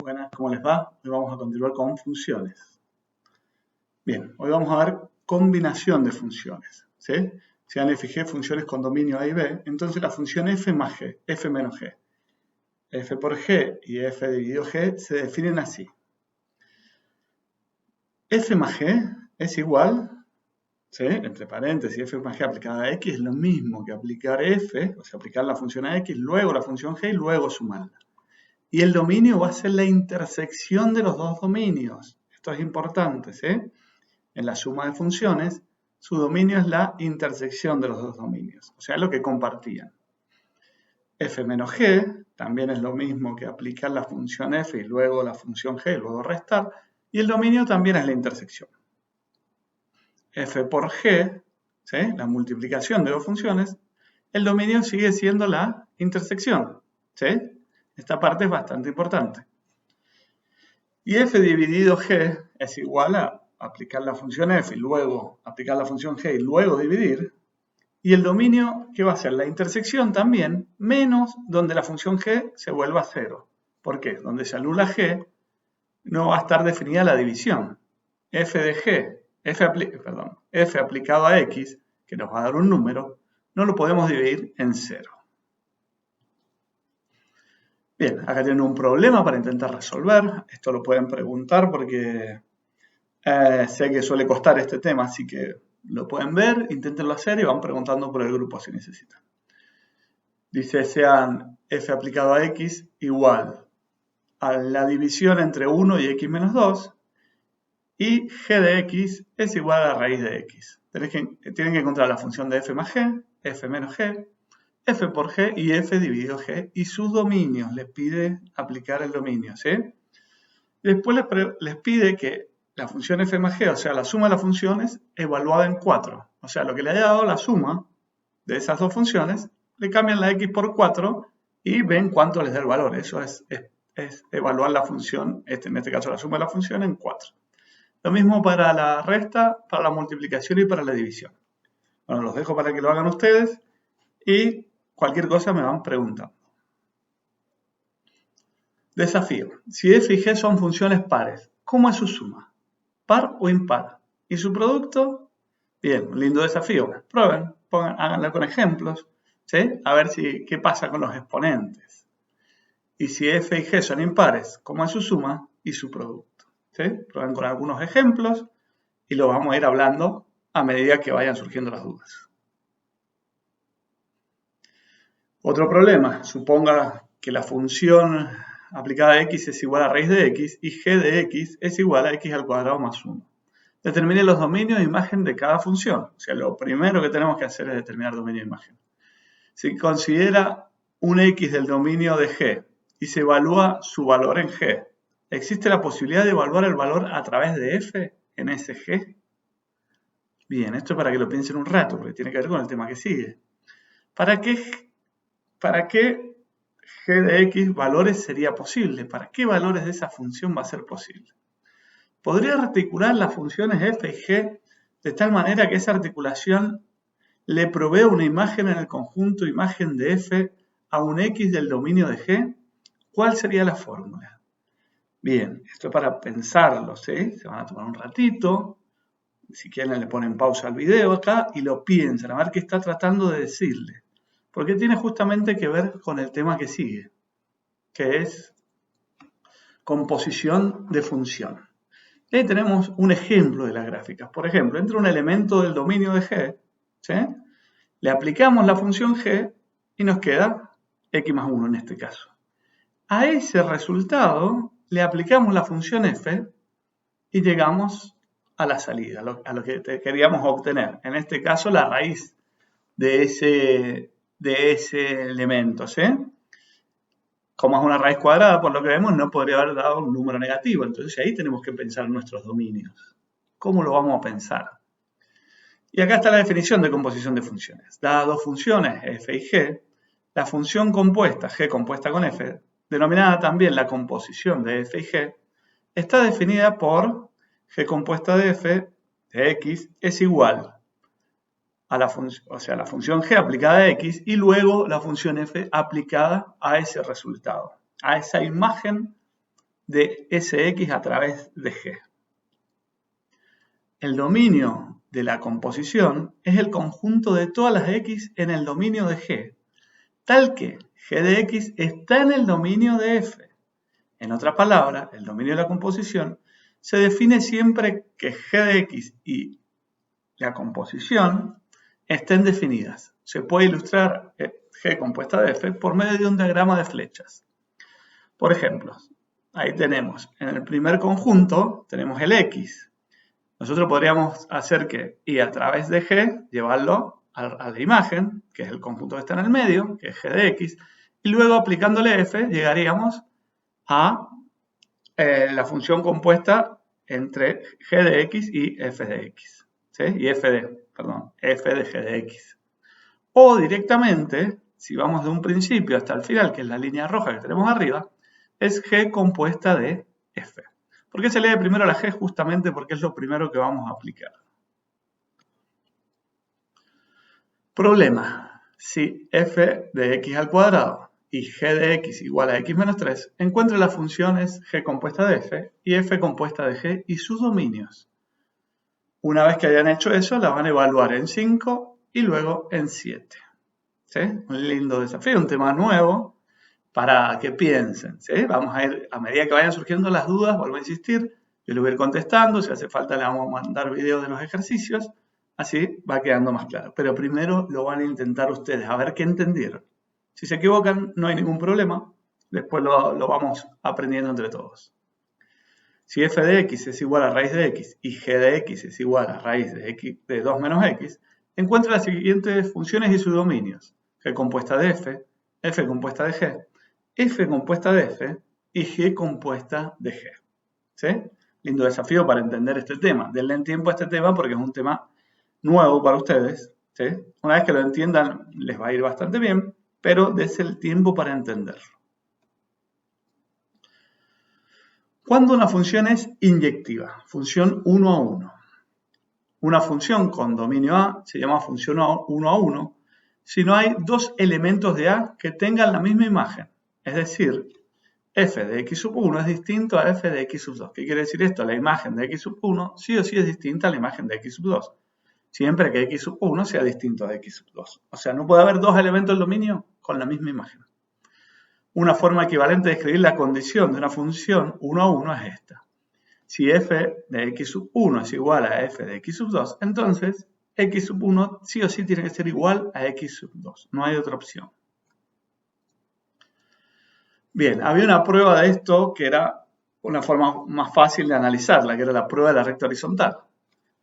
Buenas, ¿cómo les va? Hoy vamos a continuar con funciones. Bien, hoy vamos a ver combinación de funciones, ¿sí? Si ya le fijé funciones con dominio A y B, entonces la función f más g, f menos g. F por g y f dividido g se definen así. F más g es igual, ¿sí? Entre paréntesis, f más g aplicada a x es lo mismo que aplicar f, o sea, aplicar la función a x, luego la función g y luego sumarla. Y el dominio va a ser la intersección de los dos dominios. Esto es importante, ¿sí? En la suma de funciones, su dominio es la intersección de los dos dominios, o sea, lo que compartían. F menos g también es lo mismo que aplicar la función f y luego la función g y luego restar, y el dominio también es la intersección. F por g, ¿sí? La multiplicación de dos funciones, el dominio sigue siendo la intersección, ¿sí? Esta parte es bastante importante. Y f dividido g es igual a aplicar la función f y luego aplicar la función g y luego dividir. Y el dominio, ¿qué va a ser? La intersección también, menos donde la función g se vuelva 0. ¿Por qué? Donde se anula g, no va a estar definida la división. F de g, f aplicado a x, que nos va a dar un número, no lo podemos dividir en 0. Bien, acá tienen un problema para intentar resolver. Esto lo pueden preguntar porque sé que suele costar este tema, así que lo pueden ver, inténtenlo hacer y van preguntando por el grupo si necesitan. Dice, sean f aplicado a x igual a la división entre 1 y x menos 2 y g de x es igual a la raíz de x. Tienen que encontrar la función de f más g, f menos g, f por g y f dividido g y sus dominios. Les pide aplicar el dominio, ¿sí? Después les pide que la función f más g, o sea, la suma de las funciones, evaluada en 4. O sea, lo que le haya dado la suma de esas dos funciones, le cambian la x por 4 y ven cuánto les da el valor. Eso es evaluar la función, en este caso la suma de la función, en 4. Lo mismo para la resta, para la multiplicación y para la división. Bueno, los dejo para que lo hagan ustedes y cualquier cosa me van preguntando. Desafío. Si f y g son funciones pares, ¿cómo es su suma? ¿Par o impar? ¿Y su producto? Bien, un lindo desafío. Prueben, háganlo con ejemplos, ¿sí? A ver qué pasa con los exponentes. Y si f y g son impares, ¿cómo es su suma y su producto? ¿Sí? Prueben con algunos ejemplos y lo vamos a ir hablando a medida que vayan surgiendo las dudas. Otro problema, suponga que la función aplicada a x es igual a raíz de x y g de x es igual a x al cuadrado más 1. Determine los dominios de imagen de cada función. O sea, lo primero que tenemos que hacer es determinar dominio de imagen. Si considera un x del dominio de g y se evalúa su valor en g, ¿existe la posibilidad de evaluar el valor a través de f en ese g? Bien, esto es para que lo piensen un rato, porque tiene que ver con el tema que sigue. ¿Para qué g de x valores sería posible? ¿Para qué valores de esa función va a ser posible? Podría articular las funciones f y g de tal manera que esa articulación le provee una imagen en el conjunto imagen de f a un x del dominio de g. ¿Cuál sería la fórmula? Bien, esto es para pensarlo, ¿sí? Se van a tomar un ratito. Si quieren le ponen pausa al video acá y lo piensan, a ver qué está tratando de decirle. Porque tiene justamente que ver con el tema que sigue, que es composición de función. Y ahí tenemos un ejemplo de las gráficas. Por ejemplo, entra un elemento del dominio de g, ¿sí? Le aplicamos la función g y nos queda x más 1 en este caso. A ese resultado le aplicamos la función f y llegamos a la salida, a lo que queríamos obtener. En este caso, la raíz de ese elemento, ¿sí? Como es una raíz cuadrada, por lo que vemos, no podría haber dado un número negativo. Entonces ahí tenemos que pensar nuestros dominios. ¿Cómo lo vamos a pensar? Y acá está la definición de composición de funciones. Dadas dos funciones, f y g, la función compuesta, g compuesta con f, denominada también la composición de f y g, está definida por g compuesta de f de x es igual a la función g aplicada a x y luego la función f aplicada a ese resultado, a esa imagen de Sx a través de G. El dominio de la composición es el conjunto de todas las x en el dominio de G, tal que G de x está en el dominio de F. En otras palabras, el dominio de la composición se define siempre que G de x y la composición estén definidas. Se puede ilustrar G compuesta de F por medio de un diagrama de flechas. Por ejemplo, ahí tenemos, en el primer conjunto, tenemos el X. Nosotros podríamos hacer que y a través de G, llevarlo a la imagen, que es el conjunto que está en el medio, que es G de X, y luego aplicándole F, llegaríamos a la función compuesta entre G de X y F de X. ¿Sí? Y F de G de X. O directamente, si vamos de un principio hasta el final, que es la línea roja que tenemos arriba, es G compuesta de F. ¿Por qué se lee primero la G? Justamente porque es lo primero que vamos a aplicar. Problema. Si f de x al cuadrado y g de x igual a x menos 3, encuentre las funciones g compuesta de f y f compuesta de g y sus dominios. Una vez que hayan hecho eso, la van a evaluar en 5 y luego en 7. ¿Sí? Un lindo desafío, un tema nuevo para que piensen. ¿Sí? Vamos a ir, a medida que vayan surgiendo las dudas, vuelvo a insistir, yo les voy a ir contestando, si hace falta le vamos a mandar videos de los ejercicios, así va quedando más claro. Pero primero lo van a intentar ustedes, a ver qué entendieron. Si se equivocan, no hay ningún problema, después lo vamos aprendiendo entre todos. Si f de x es igual a raíz de x y g de x es igual a raíz de, x, de 2 menos x, encuentra las siguientes funciones y sus dominios. G compuesta de f, f compuesta de g, f compuesta de f y g compuesta de g. ¿Sí? Lindo desafío para entender este tema. Denle tiempo a este tema porque es un tema nuevo para ustedes. ¿Sí? Una vez que lo entiendan les va a ir bastante bien, pero dense el tiempo para entenderlo. ¿Cuándo una función es inyectiva? Función 1 a 1. Una función con dominio A se llama función 1 a 1 si no hay dos elementos de A que tengan la misma imagen. Es decir, f de x sub 1 es distinto a f de x sub 2. ¿Qué quiere decir esto? La imagen de x sub 1 sí o sí es distinta a la imagen de x sub 2. Siempre que x sub 1 sea distinto a x sub 2. O sea, no puede haber dos elementos del dominio con la misma imagen. Una forma equivalente de escribir la condición de una función 1 a 1 es esta. Si f de x sub 1 es igual a f de x sub 2, entonces x sub 1 sí o sí tiene que ser igual a x sub 2. No hay otra opción. Bien, había una prueba de esto que era una forma más fácil de analizarla, que era la prueba de la recta horizontal.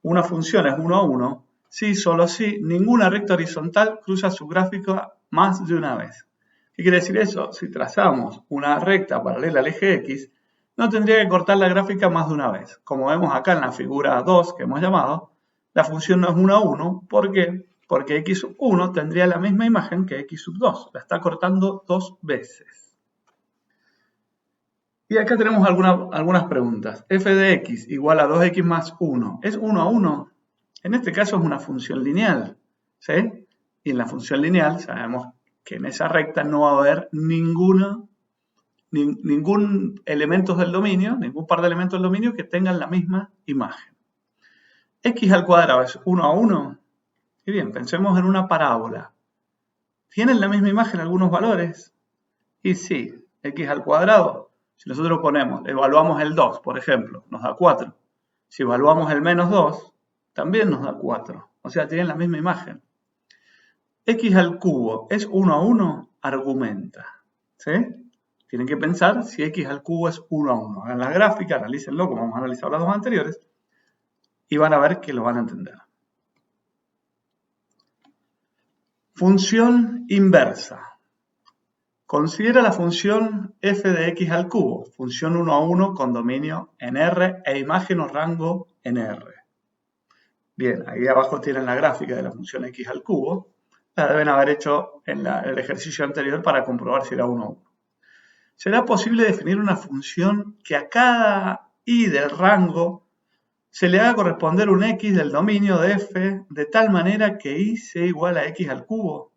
Una función es 1 a 1 si, solo si, ninguna recta horizontal cruza su gráfico más de una vez. ¿Qué quiere decir eso? Si trazamos una recta paralela al eje X, no tendría que cortar la gráfica más de una vez. Como vemos acá en la figura 2 que hemos llamado, la función no es 1 a 1. ¿Por qué? Porque x sub 1 tendría la misma imagen que x sub 2. La está cortando dos veces. Y acá tenemos algunas preguntas. F de x igual a 2x más 1. ¿Es 1 a 1? En este caso es una función lineal. ¿Sí? Y en la función lineal sabemos que en esa recta no va a haber ningún elemento del dominio, ningún par de elementos del dominio que tengan la misma imagen. X al cuadrado es 1 a 1. Y bien, pensemos en una parábola. ¿Tienen la misma imagen algunos valores? Y sí, x al cuadrado. Si nosotros evaluamos el 2, por ejemplo, nos da 4. Si evaluamos el menos 2, también nos da 4. O sea, tienen la misma imagen. X al cubo es 1 a 1, argumenta. ¿Sí? Tienen que pensar si x al cubo es 1 a 1. Hagan la gráfica, analícenlo como hemos analizado las dos anteriores, y van a ver que lo van a entender. Función inversa. Considera la función f de x al cubo, función 1 a 1 con dominio en R e imagen o rango en R. Bien, ahí abajo tienen la gráfica de la función x al cubo. La deben haber hecho en el ejercicio anterior para comprobar si era 1 a 1. ¿Será posible definir una función que a cada i del rango se le haga corresponder un x del dominio de f de tal manera que i sea igual a x al cubo?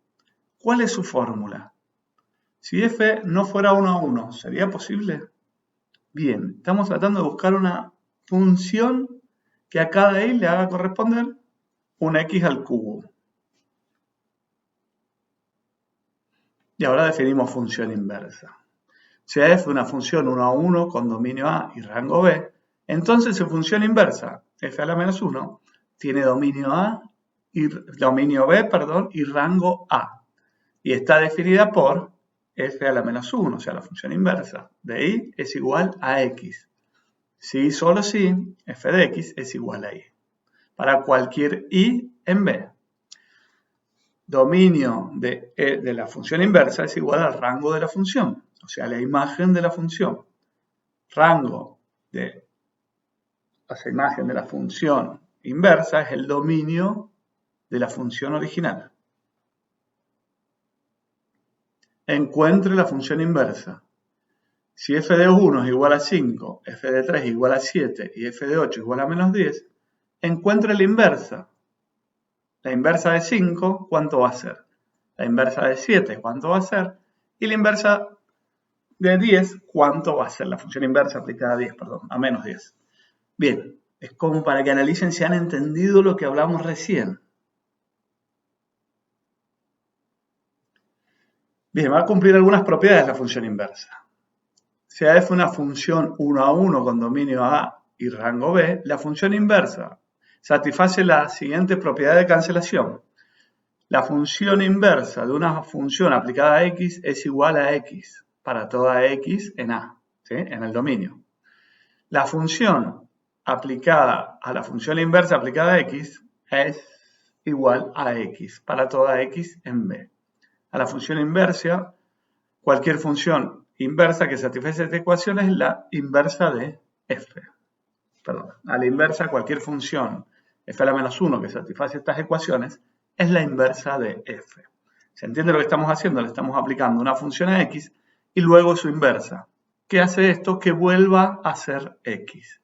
¿Cuál es su fórmula? Si f no fuera 1 a 1, ¿sería posible? Bien, estamos tratando de buscar una función que a cada i le haga corresponder un x al cubo. Y ahora definimos función inversa. Si f es una función 1 a 1 con dominio A y rango B, entonces su función inversa, f a la menos 1, tiene dominio B, y rango A. Y está definida por f a la menos 1, o sea, la función inversa de i es igual a x. Si solo si, f de x es igual a i. Para cualquier i en B. Dominio de la función inversa es igual al rango de la función, o sea, la imagen de la función. Rango de esa imagen de la función inversa es el dominio de la función original. Encuentre la función inversa. Si f de 1 es igual a 5, f de 3 es igual a 7 y f de 8 es igual a menos 10, encuentre la inversa. La inversa de 5, ¿cuánto va a ser? La inversa de 7, ¿cuánto va a ser? Y la inversa de 10, ¿cuánto va a ser? La función inversa aplicada a 10, perdón, a menos 10. Bien, es como para que analicen si han entendido lo que hablamos recién. Bien, va a cumplir algunas propiedades la función inversa. Si f es una función 1 a 1 con dominio A y rango B, la función inversa satisface la siguiente propiedad de cancelación. La función inversa de una función aplicada a x es igual a x para toda x en A, ¿sí? En el dominio. La función aplicada a la función inversa aplicada a x es igual a x para toda x en B. A la función inversa, cualquier función inversa que satisface esta ecuación es la inversa de f. Perdón, a la inversa, cualquier función f a la menos 1 que satisface estas ecuaciones es la inversa de f. ¿Se entiende lo que estamos haciendo? Le estamos aplicando una función a x y luego su inversa. ¿Qué hace esto? Que vuelva a ser x.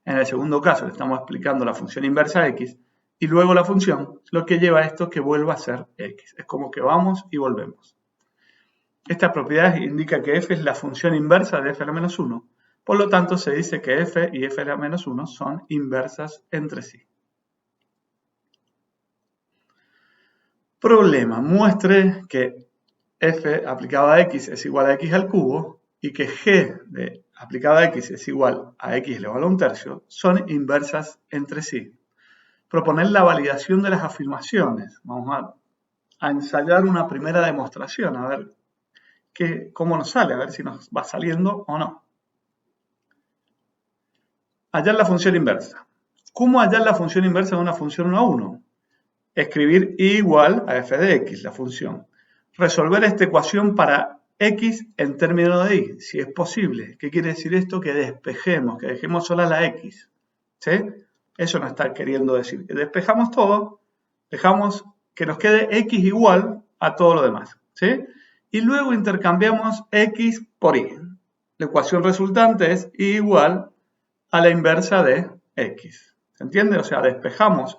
En el segundo caso le estamos explicando la función inversa a x y luego la función, lo que lleva a esto que vuelva a ser x. Es como que vamos y volvemos. Esta propiedad indica que f es la función inversa de f a la menos 1. Por lo tanto, se dice que f y f a la menos 1 son inversas entre sí. Problema. Muestre que f aplicado a x es igual a x al cubo y que g de aplicado a x es igual a x elevado a 1/3 son inversas entre sí. Proponer la validación de las afirmaciones. Vamos a ensayar una primera demostración, a ver cómo nos sale, a ver si nos va saliendo o no. Hallar la función inversa. ¿Cómo hallar la función inversa de una función 1 a 1? Escribir i igual a f de x, la función. Resolver esta ecuación para x en términos de y, si es posible. ¿Qué quiere decir esto? Que despejemos, que dejemos sola la x. ¿Sí? Eso nos está queriendo decir. Que despejamos todo, dejamos que nos quede x igual a todo lo demás. ¿Sí? Y luego intercambiamos x por y. La ecuación resultante es y igual a la inversa de x. ¿Se entiende? O sea, despejamos.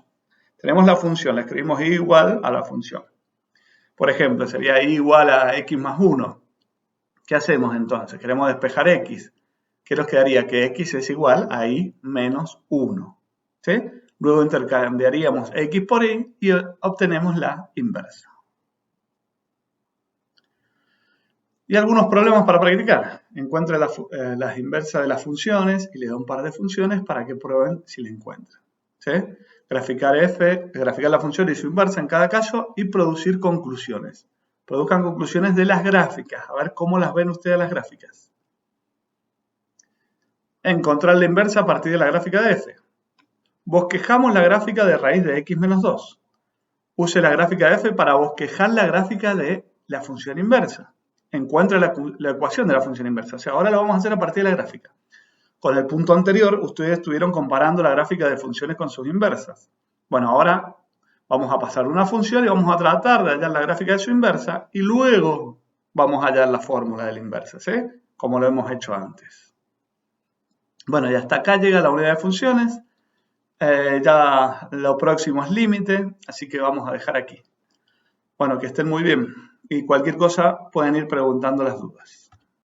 Tenemos la función, la escribimos y igual a la función. Por ejemplo, sería y igual a x más 1. ¿Qué hacemos entonces? Queremos despejar x. ¿Qué nos quedaría? Que x es igual a y menos 1. ¿Sí? Luego intercambiaríamos x por y y obtenemos la inversa. Y algunos problemas para practicar. Encuentre las inversas de las funciones y le da un par de funciones para que prueben si la encuentran. ¿Sí? Graficar la función y su inversa en cada caso y producir conclusiones. Produzcan conclusiones de las gráficas. A ver cómo las ven ustedes las gráficas. Encontrar la inversa a partir de la gráfica de f. Bosquejamos la gráfica de raíz de x menos 2. Use la gráfica de f para bosquejar la gráfica de la función inversa. Encuentre la ecuación de la función inversa. O sea, ahora lo vamos a hacer a partir de la gráfica. Con el punto anterior, ustedes estuvieron comparando la gráfica de funciones con sus inversas. Bueno, ahora vamos a pasar una función y vamos a tratar de hallar la gráfica de su inversa y luego vamos a hallar la fórmula de la inversa, ¿sí? Como lo hemos hecho antes. Bueno, y hasta acá llega la unidad de funciones. Ya lo próximo es límite, así que vamos a dejar aquí. Bueno, que estén muy bien. Y cualquier cosa pueden ir preguntando las dudas.